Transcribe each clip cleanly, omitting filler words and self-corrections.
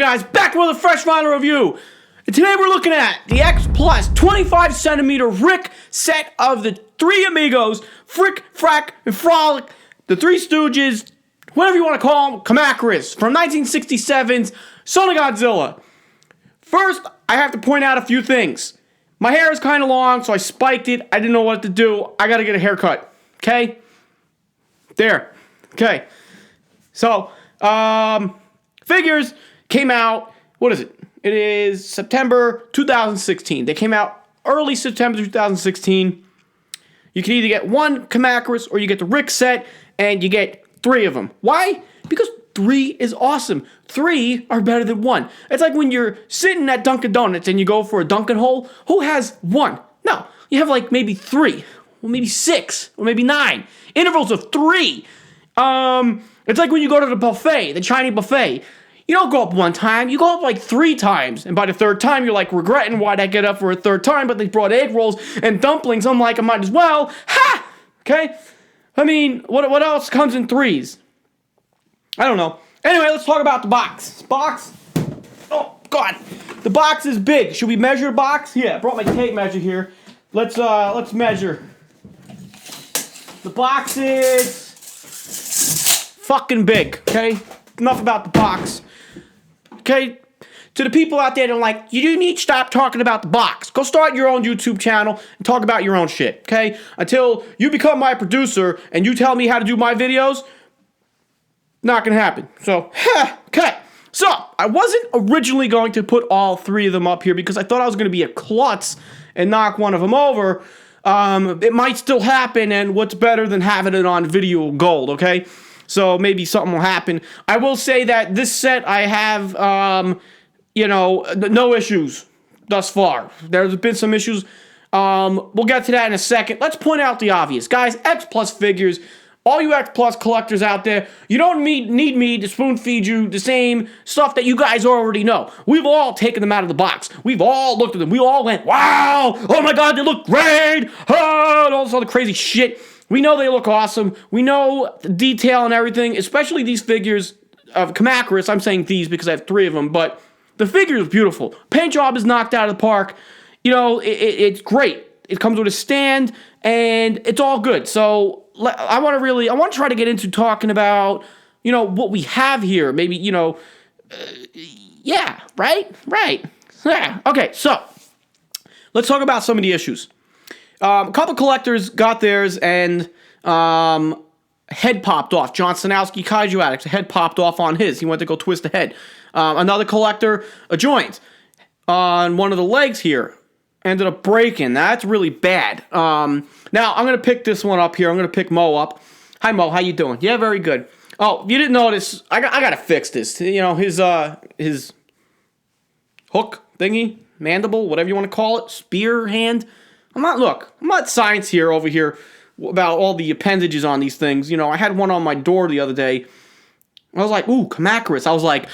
guys, back with a fresh vinyl review. And today we're looking at the X Plus 25 centimeter Rick set of the Three Amigos, Frick, Frack, and Frolic, the Three Stooges, whatever you want to call them, Kamacuras, from 1967's Son of Godzilla. First, I have to point out a few things. My hair is kind of long, so I spiked it. I didn't know what to do. I got to get a haircut. Okay? There. Okay. So, figures came out, what is it? It is September 2016. They came out early September 2016. You can either get one Kamacuras or you get the Rick set, and you get three of them. Why? Because three is awesome. Three are better than one. It's like when you're sitting at Dunkin' Donuts and you go for a Dunkin' hole. Who has one? No. You have like maybe three, or maybe six, or maybe nine. Intervals of three. It's like when you go to the buffet, the Chinese buffet. You don't go up one time, you go up like three times. And by the third time, you're like regretting why'd I get up for a third time, but they brought egg rolls and dumplings. I'm like, I might as well. Ha! Okay? I mean, what else comes in threes? I don't know. Anyway, let's talk about the box. Box. Oh, God. The box is big. Should we measure the box? Yeah, I brought my tape measure here. Let's measure. The box is fucking big, okay? Enough about the box. Okay? To the people out there that are like, you do need to stop talking about the box. Go start your own YouTube channel and talk about your own shit, okay? Until you become my producer and you tell me how to do my videos, not gonna happen. So, okay. So, I wasn't originally going to put all three of them up here because I thought I was gonna be a klutz and knock one of them over. It might still happen, and what's better than having it on video gold, okay? So maybe something will happen. I will say that this set I have, no issues thus far. There's been some issues. We'll get to that in a second. Let's point out the obvious. Guys, X Plus figures, all you X Plus collectors out there, you don't need me to spoon feed you the same stuff that you guys already know. We've all taken them out of the box. We've all looked at them. We all went, wow, oh my God, they look great, and all this other crazy shit. We know they look awesome. We know the detail and everything, especially these figures of Kamacuras. I'm saying these because I have three of them, but the figure is beautiful. Paint job is knocked out of the park. You know, it's great. It comes with a stand, and it's all good. So I want to try to get into talking about, what we have here. Maybe, yeah, right? Yeah. Okay, so let's talk about some of the issues. A couple collectors got theirs and head popped off. John Sanowski, Kaiju Addicts, head popped off on his. He went to go twist the head. Another collector, a joint on one of the legs here, ended up breaking. That's really bad. Now, I'm going to pick this one up here. I'm going to pick Mo up. Hi, Mo. How you doing? Yeah, very good. Oh, you didn't notice. I got to fix this. His hook thingy, mandible, whatever you want to call it, spear hand. I'm not science here over here about all the appendages on these things. I had one on my door the other day. I was like, ooh, Kamacuras. I was like,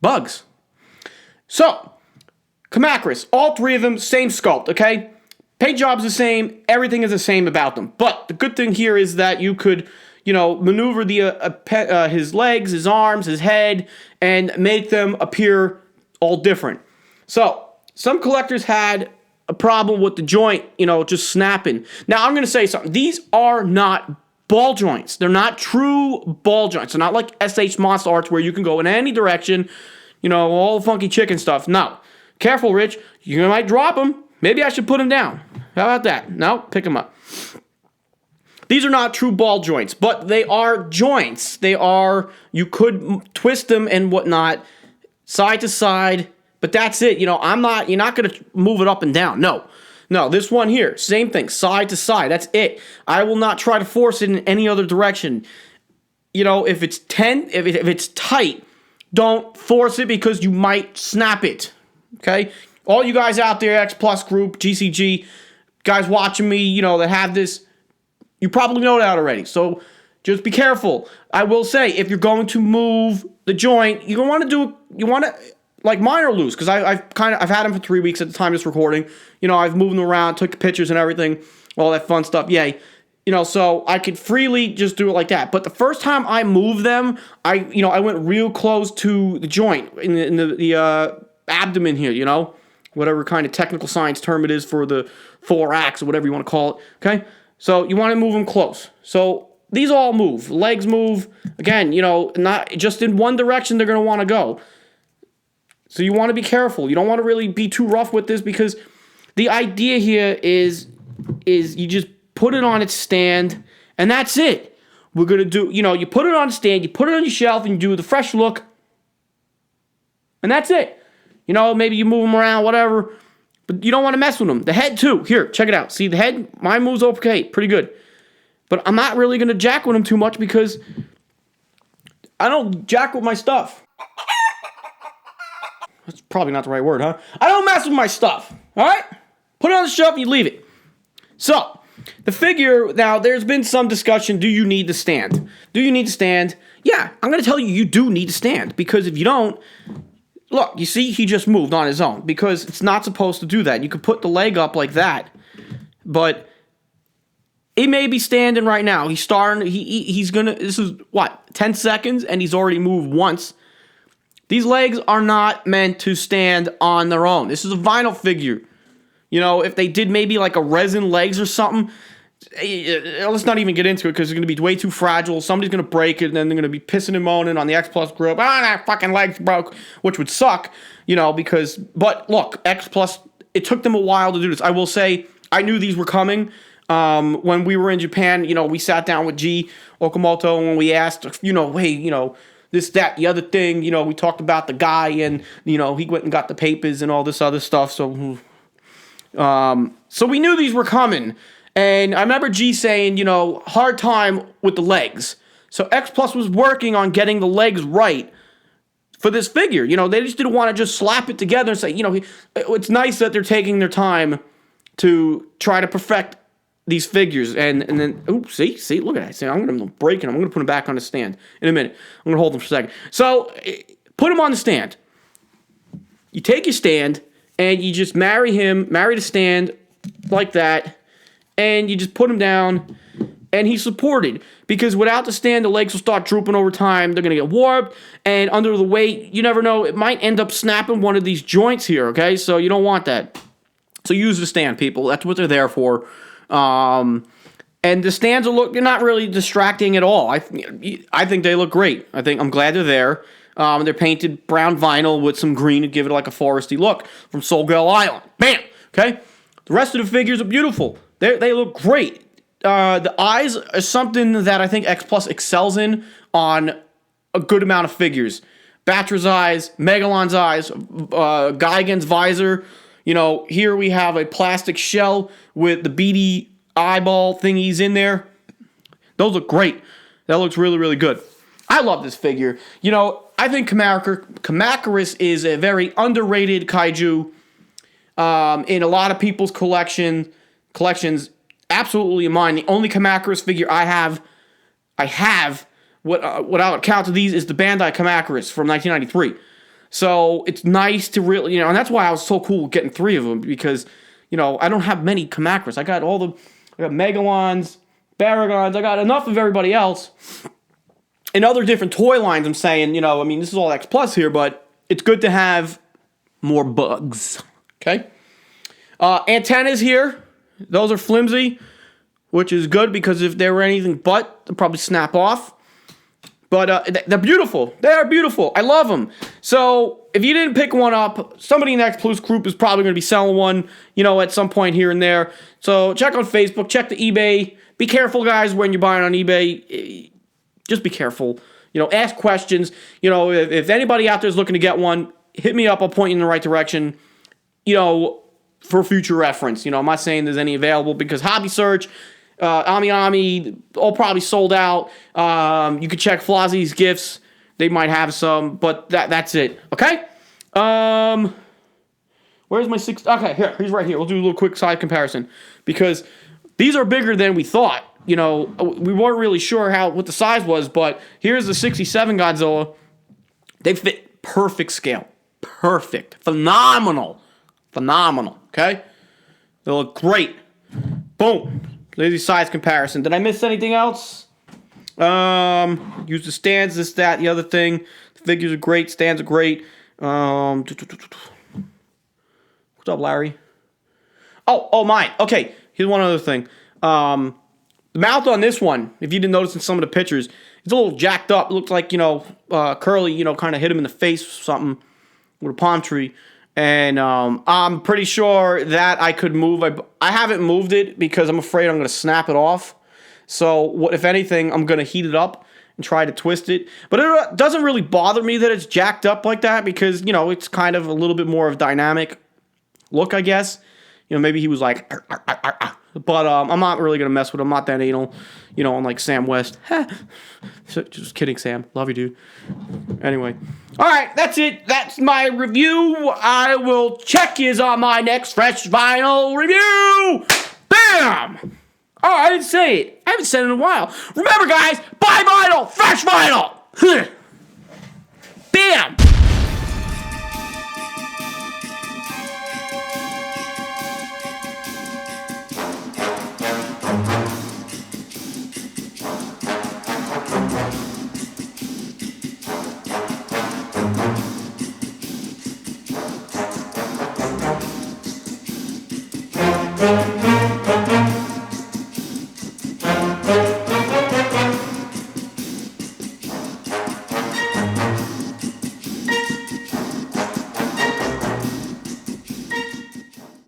bugs. So, Kamacuras, all three of them, same sculpt, okay? Paint job's the same. Everything is the same about them. But the good thing here is that you could, maneuver his legs, his arms, his head, and make them appear all different. So, some collectors had a problem with the joint, just snapping. Now, I'm going to say something. These are not ball joints. They're not true ball joints. They're not like SH Monster Arts where you can go in any direction, all funky chicken stuff. No. Careful, Rich. You might drop them. Maybe I should put them down. How about that? No, pick them up. These are not true ball joints, but they are joints. You could twist them and whatnot, side to side, but that's it. You're not going to move it up and down. No, this one here, same thing, side to side. That's it. I will not try to force it in any other direction. If it's if it's tight, don't force it because you might snap it. Okay? All you guys out there, X Plus group, GCG, guys watching me, that have this, you probably know that already. So just be careful. I will say, if you're going to move the joint, you want to like mine are loose because I've had them for 3 weeks at the time of this recording. I've moved them around, took pictures and everything, all that fun stuff. Yay. So I could freely just do it like that. But the first time I moved them, I went real close to the joint in the abdomen here, whatever kind of technical science term it is for the thorax or whatever you want to call it. Okay, so you want to move them close. So these all move. Legs move. Again, not just in one direction they're going to want to go. So you want to be careful. You don't want to really be too rough with this because the idea here is you just put it on its stand, and that's it. We're going to do, you put it on a stand, you put it on your shelf, and you do the fresh look, and that's it. Maybe you move them around, whatever, but you don't want to mess with them. The head, too. Here, check it out. See, the head, mine moves okay, pretty good. But I'm not really going to jack with them too much because I don't jack with my stuff. That's probably not the right word, huh? I don't mess with my stuff, all right? Put it on the shelf and you leave it. So, the figure, now, there's been some discussion, do you need to stand? Do you need to stand? Yeah, I'm going to tell you, you do need to stand, because if you don't, look, you see, he just moved on his own, because it's not supposed to do that. You could put the leg up like that, but he may be standing right now. He's starting, he's going to, this is, 10 seconds, and he's already moved once. These legs are not meant to stand on their own. This is a vinyl figure. If they did maybe like a resin legs or something, let's not even get into it because it's going to be way too fragile. Somebody's going to break it, and then they're going to be pissing and moaning on the X Plus group. That fucking leg's broke, which would suck, but look, X Plus, it took them a while to do this. I will say, I knew these were coming. When we were in Japan, we sat down with G Okamoto, and we asked, hey, this, that, the other thing, we talked about the guy, and, he went and got the papers and all this other stuff, so we knew these were coming, and I remember G saying, hard time with the legs. So X Plus was working on getting the legs right for this figure. They just didn't want to just slap it together and say, it's nice that they're taking their time to try to perfect these figures, and then, see, look at that. See, I'm going to break it. I'm going to put them back on the stand in a minute. I'm going to hold them for a second. So, put them on the stand. You take your stand, and you just marry the stand like that, and you just put him down, and he's supported. Because without the stand, the legs will start drooping over time. They're going to get warped, and under the weight, you never know, it might end up snapping one of these joints here, okay? So you don't want that. So use the stand, people. That's what they're there for. And the stands they're not really distracting at all. I think they look great. I'm glad they're there. They're painted brown vinyl with some green to give it like a foresty look from Soul Girl Island. Bam! Okay? The rest of the figures are beautiful. They look great. The eyes are something that I think X Plus excels in on a good amount of figures. Batra's eyes, Megalon's eyes, Gigan's visor. Here we have a plastic shell with the beady eyeball thingies in there. Those look great. That looks really, really good. I love this figure. I think Kamacuras is a very underrated kaiju in a lot of people's collections. Absolutely in mine. The only Kamacuras figure I have, what I would count to these is the Bandai Kamacuras from 1993. So it's nice to really, and that's why I was so cool getting 3 of them, because, I don't have many Kamacuras. I got Megalons, Baragons, I got enough of everybody else. And other different toy lines, I'm saying, this is all X Plus here, but it's good to have more bugs, okay? Antennas here, those are flimsy, which is good, because if they were anything but, they'll probably snap off. But they're beautiful. They are beautiful. I love them. So if you didn't pick one up, somebody in the X Plus group is probably going to be selling one, at some point here and there. So check on Facebook. Check the eBay. Be careful, guys, when you're buying on eBay. Just be careful. Ask questions. If anybody out there is looking to get one, hit me up. I'll point you in the right direction, for future reference. I'm not saying there's any available, because Hobby Search, Ami, all probably sold out. You could check Flozzie's Gifts. They might have some, but that's it. Okay? Where's my 6? Okay, he's right here. We'll do a little quick side comparison, because these are bigger than we thought. We weren't really sure what the size was, but here's the 67 Godzilla. They fit perfect scale. perfect. Phenomenal. Okay? They look great. Boom. There's the size comparison. Did I miss anything else? Use the stands, this, that, the other thing. The figures are great. Stands are great. What's up, Larry? Oh, mine. Okay, here's one other thing. The mouth on this one, if you didn't notice in some of the pictures, it's a little jacked up. It looks like, Curly, kind of hit him in the face or something with a palm tree. And I'm pretty sure that I could move. I haven't moved it because I'm afraid I'm going to snap it off. So, if anything, I'm going to heat it up and try to twist it. But it doesn't really bother me that it's jacked up like that because, it's kind of a little bit more of dynamic look, I guess. Maybe he was like, "Arr, arr, arr, arr." But I'm not really going to mess with him. I'm not that anal, unlike Sam West. Just kidding, Sam. Love you, dude. Anyway. All right, that's it. That's my review. I will check yous on my next Fresh Vinyl review. Bam! Oh, I didn't say it. I haven't said it in a while. Remember, guys, buy vinyl, fresh vinyl. Bam!